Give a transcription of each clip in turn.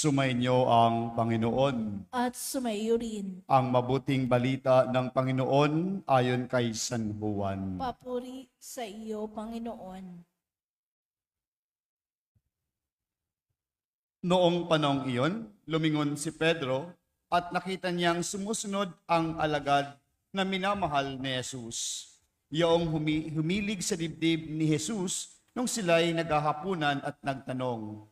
Sumainyo ang Panginoon. At sumayo rin. Ang mabuting balita ng Panginoon ayon kay San Juan. Papuri sa iyo, Panginoon. Noong panahong iyon, lumingon si Pedro at nakita niyang sumusunod ang alagad na minamahal ni Jesus. Iyong humilig sa dibdib ni Jesus nung sila'y naghahapunan at nagtanong,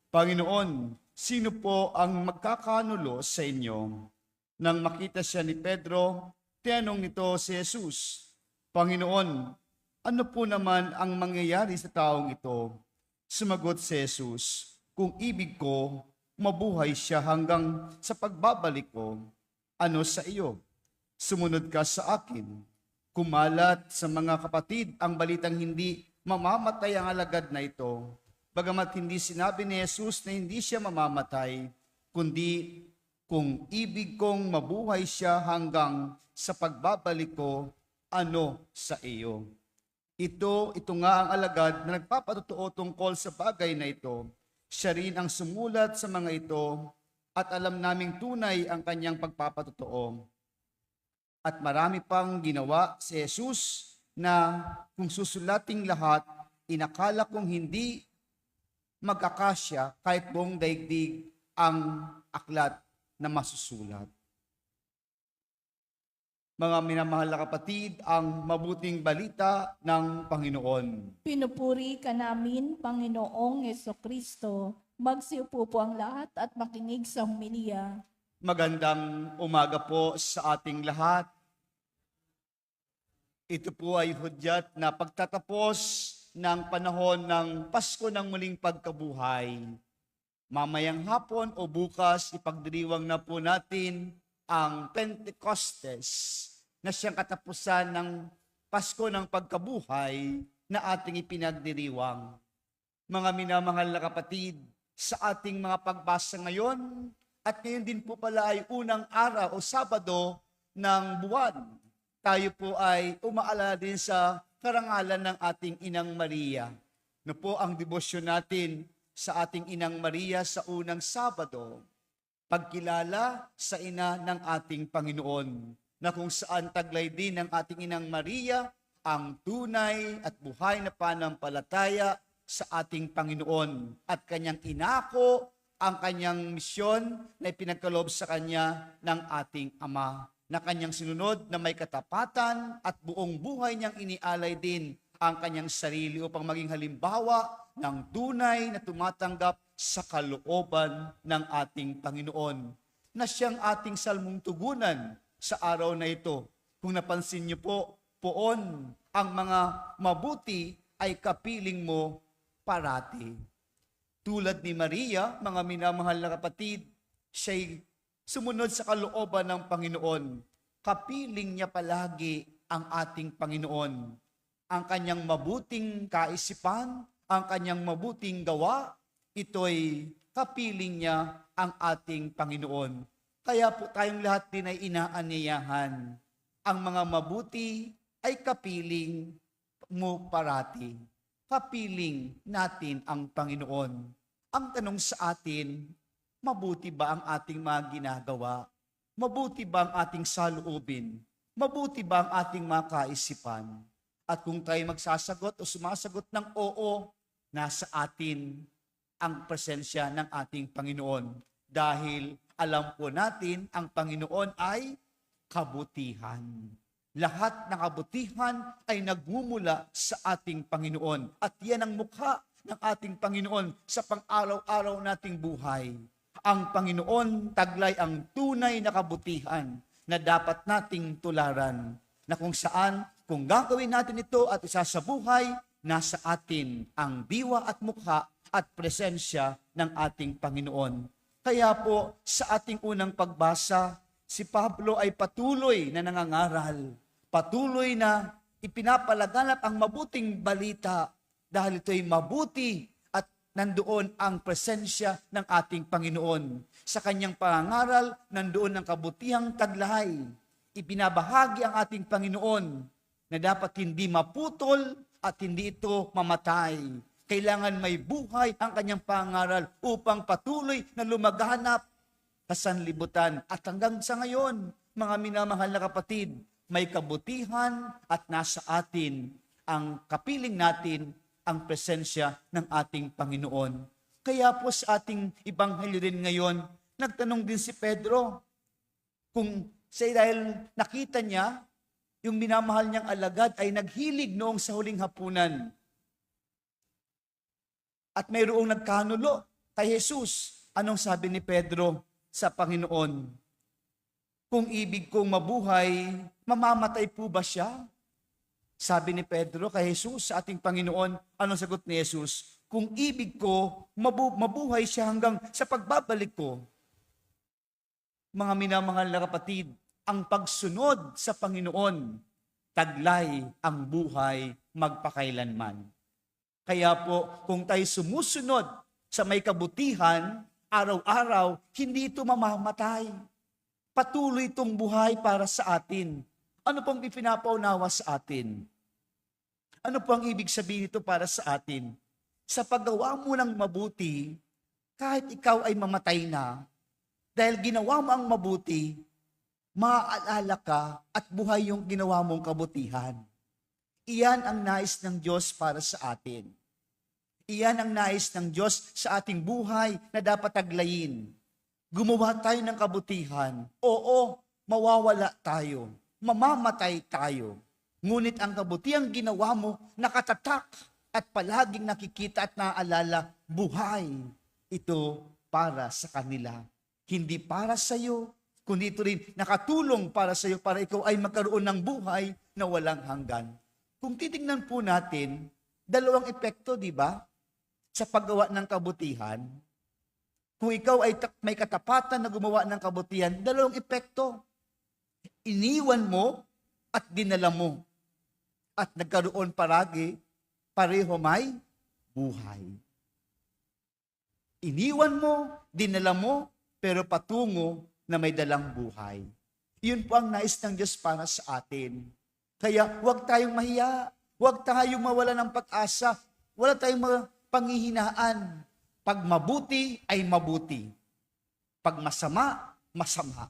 Panginoon, sino po ang magkakanulo sa inyo? Nang makita siya ni Pedro, tinanong nito si Jesus, Panginoon, ano po naman ang mangyayari sa taong ito? Sumagot si Jesus, kung ibig ko, mabuhay siya hanggang sa pagbabalik ko. Ano sa iyo? Sumunod ka sa akin. Kumalat sa mga kapatid ang balitang hindi mamamatay ang alagad na ito. Bagamat hindi sinabi ni Jesus na hindi siya mamamatay, kundi kung ibig kong mabuhay siya hanggang sa pagbabalik ko, ano sa iyo? Ito nga ang alagad na nagpapatotoo tungkol sa bagay na ito. Siya rin ang sumulat sa mga ito at alam naming tunay ang kanyang pagpapatotoo. At marami pang ginawa si Jesus na kung susulating lahat, inakala kong hindi magkakasya kahit buong daigdig ang aklat na masusulat. Mga minamahal na kapatid, ang mabuting balita ng Panginoon. Pinupuri ka namin, Panginoong Jesucristo. Magsiupo po ang lahat at makinig sa humilya. Magandang umaga po sa ating lahat. Ito po ay hudyat na pagtatapos ng panahon ng Pasko ng Muling Pagkabuhay. Mamayang hapon o bukas, ipagdiriwang na po natin ang Pentecostes na siyang katapusan ng Pasko ng Pagkabuhay na ating ipinagdiriwang. Mga minamahal na kapatid, sa ating mga pagbasa ngayon, at ngayon din po pala ay unang araw o Sabado ng buwan, tayo po ay umaalala din sa karangalan ng ating Inang Maria. No po ang debosyon natin sa ating Inang Maria sa unang Sabado, pagkilala sa ina ng ating Panginoon, na kung saan taglay din ng ating Inang Maria ang tunay at buhay na panampalataya sa ating Panginoon at kanyang inako ang kanyang misyon na ipinagkaloob sa kanya ng ating Ama, na kanyang sinunod na may katapatan at buong buhay niyang inialay din ang kanyang sarili upang maging halimbawa ng tunay na tumatanggap sa kalooban ng ating Panginoon, na siyang ating salmong tugunan sa araw na ito. Kung napansin niyo po, poon ang mga mabuti ay kapiling mo parati. Tulad ni Maria, mga minamahal na kapatid, siya'y sumunod sa kalooban ng Panginoon. Kapiling niya palagi ang ating Panginoon. Ang kanyang mabuting kaisipan, ang kanyang mabuting gawa, ito'y kapiling niya ang ating Panginoon. Kaya po tayong lahat din ay inaanyayahan. Ang mga mabuti ay kapiling mo parati. Kapiling natin ang Panginoon. Ang tanong sa atin, mabuti ba ang ating mga ginagawa? Mabuti ba ang ating saloobin? Mabuti ba ang ating mga kaisipan? At kung tayo magsasagot o sumasagot ng oo, nasa atin ang presensya ng ating Panginoon. Dahil alam po natin, ang Panginoon ay kabutihan. Lahat ng kabutihan ay nagmumula sa ating Panginoon. At yan ang mukha ng ating Panginoon sa pang-araw-araw nating buhay. Ang Panginoon taglay ang tunay na kabutihan na dapat nating tularan. Na kung saan, kung gagawin natin ito at isa sa buhay, nasa atin ang diwa at mukha at presensya ng ating Panginoon. Kaya po, sa ating unang pagbasa, si Pablo ay patuloy na nangangaral. Patuloy na ipinapalaganap ang mabuting balita dahil ito'y mabuti at nandoon ang presensya ng ating Panginoon. Sa kanyang pangangaral, nandoon ang kabutihang taglay. Ibinabahagi ang ating Panginoon na dapat hindi maputol at hindi ito mamatay. Kailangan may buhay ang kanyang pangaral upang patuloy na lumaganap sa sanlibutan. At hanggang sa ngayon, mga minamahal na kapatid, may kabutihan at nasa atin ang kapiling natin ang presensya ng ating Panginoon. Kaya po sa ating ebanghelyo din ngayon, nagtanong din si Pedro kung dahil nakita niya yung minamahal niyang alagad ay naghilig noong sa huling hapunan. At mayroong nagkanulo kay Jesus. Anong sabi ni Pedro sa Panginoon? Kung ibig kong mabuhay, mamamatay po ba siya? Sabi ni Pedro kay Jesus sa ating Panginoon, anong sagot ni Jesus? Kung ibig ko, mabuhay siya hanggang sa pagbabalik ko. Mga minamahal na kapatid, ang pagsunod sa Panginoon, taglay ang buhay magpakailanman. Kaya po, kung tayo sumusunod sa may kabutihan, araw-araw, hindi ito mamamatay. Patuloy itong buhay para sa atin. Ano pong ipinapaunawa sa atin? Ano po ang ibig sabihin ito para sa atin? Sa paggawa mo ng mabuti, kahit ikaw ay mamatay na, dahil ginawa mo ang mabuti, maaalala ka at buhay yung ginawa mong kabutihan. Iyan ang nais ng Diyos para sa atin. Iyan ang nais ng Diyos sa ating buhay na dapat taglayin. Gumawa tayo ng kabutihan. Oo, mawawala tayo. Mamamatay tayo. Ngunit ang kabutihang ginawa mo, nakatatak at palaging nakikita at naaalala, buhay. Ito para sa kanila. Hindi para sa iyo, kundi ito rin nakatulong para sa iyo para ikaw ay magkaroon ng buhay na walang hanggan. Kung titingnan po natin, dalawang epekto, di ba? Sa paggawa ng kabutihan. Kung ikaw ay may katapatan na gumawa ng kabutihan, dalawang epekto. Iniwan mo at dinala mo. At nagkaroon pareho may buhay. Iniwan mo, dinala mo, pero patungo na may dalang buhay. Yun po ang nais ng Diyos para sa atin. Kaya huwag tayong mahiya, huwag tayong mawala ng pag-asa, wala tayong panghihinaan. Pag mabuti ay mabuti. Pag masama, masama.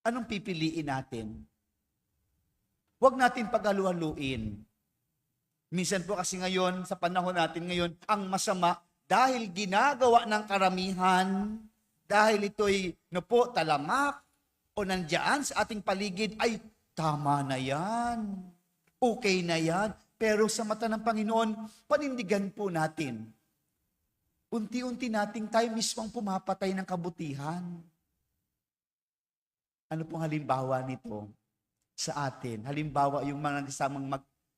Anong pipiliin natin? Huwag natin paghalu-haluin. Minsan po kasi ngayon, sa panahon natin ngayon, ang masama dahil ginagawa ng karamihan, dahil ito'y talamak o nandiyan sa ating paligid, ay tama na yan. Okay na yan. Pero sa mata ng Panginoon, panindigan po natin. Unti-unti nating tayo mismo ang pumapatay ng kabutihan. Ano pong halimbawa nito sa atin? Halimbawa, yung mga nagkasamang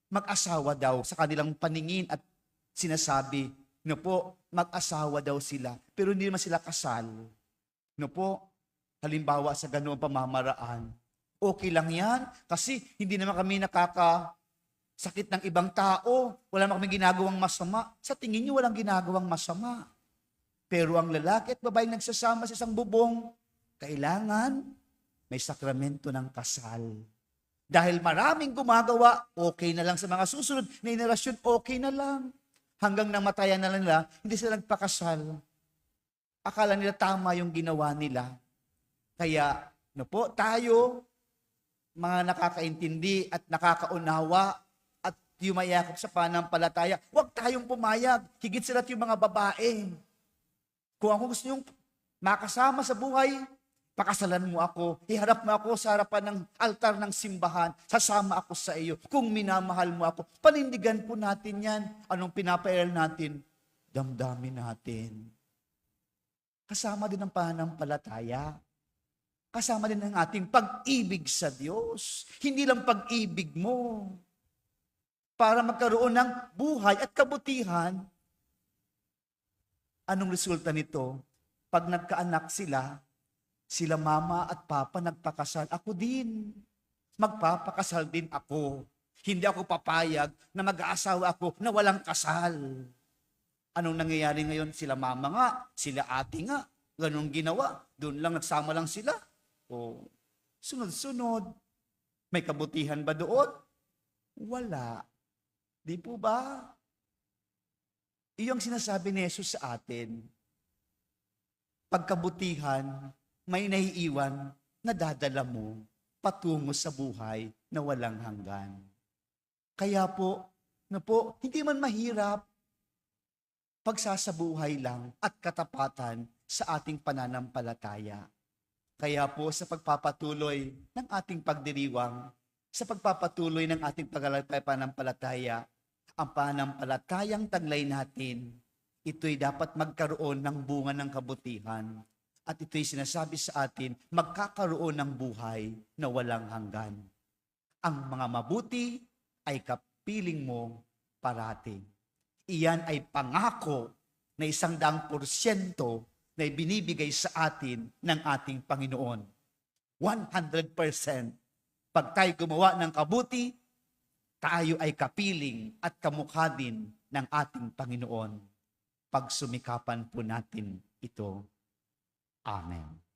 mag-asawa daw sa kanilang paningin at sinasabi, mag-asawa daw sila, pero hindi naman sila kasal. Halimbawa sa ganoong pamamaraan. Okay lang yan, kasi hindi naman kami sakit ng ibang tao, wala naman kami ginagawang masama. Sa tingin niyo, walang ginagawang masama. Pero ang lalaki at babaeng nagsasama sa isang bubong, kailangan may sakramento ng kasal. Dahil maraming gumagawa, okay na lang sa mga susunod na henerasyon, okay na lang. Hanggang namatayan na lang nila, hindi sila nagpakasal. Akala nila tama yung ginawa nila. Kaya, tayo, mga nakakaintindi at nakakaunawa, yumayakap sa panampalataya, huwag tayong pumayag. Higit sila yung mga babae. Kung ako gusto niyong makasama sa buhay, pakasalan mo ako, iharap mo ako sa harapan ng altar ng simbahan, sasama ako sa iyo. Kung minamahal mo ako, panindigan po natin yan. Anong pinapairal natin? Damdamin natin. Kasama din ang pananampalataya. Kasama din ang ating pag-ibig sa Diyos. Hindi lang pag-ibig mo. Para magkaroon ng buhay at kabutihan. Anong resulta nito? Pag nagkaanak sila mama at papa nagpakasal. Ako din. Magpapakasal din ako. Hindi ako papayag na mag-aasawa ako na walang kasal. Anong nangyayari ngayon? Sila mama nga, sila ate nga. Ganong ginawa. Doon lang nagsama lang sila. Sunod-sunod. May kabutihan ba doon? Wala. Di po ba? Iyong sinasabi ni Jesus sa atin, pagkabutihan, may naiiwan na dadala mo patungo sa buhay na walang hanggan. Kaya po, hindi man mahirap, pagsasabuhay lang at katapatan sa ating pananampalataya. Kaya po sa pagpapatuloy ng ating pagdiriwang, sa pagpapatuloy ng ating pananampalataya, ang pananampalatayang taglay natin, ito'y dapat magkaroon ng bunga ng kabutihan. At ito'y sinasabi sa atin, magkakaroon ng buhay na walang hanggan. Ang mga mabuti ay kapiling mo parati. Iyan ay pangako na 100% na binibigay sa atin ng ating Panginoon. 100%. Pag tayo gumawa ng kabuti, tayo ay kapiling at kamukha din ng ating Panginoon. Pagsumikapan po natin ito. Amen.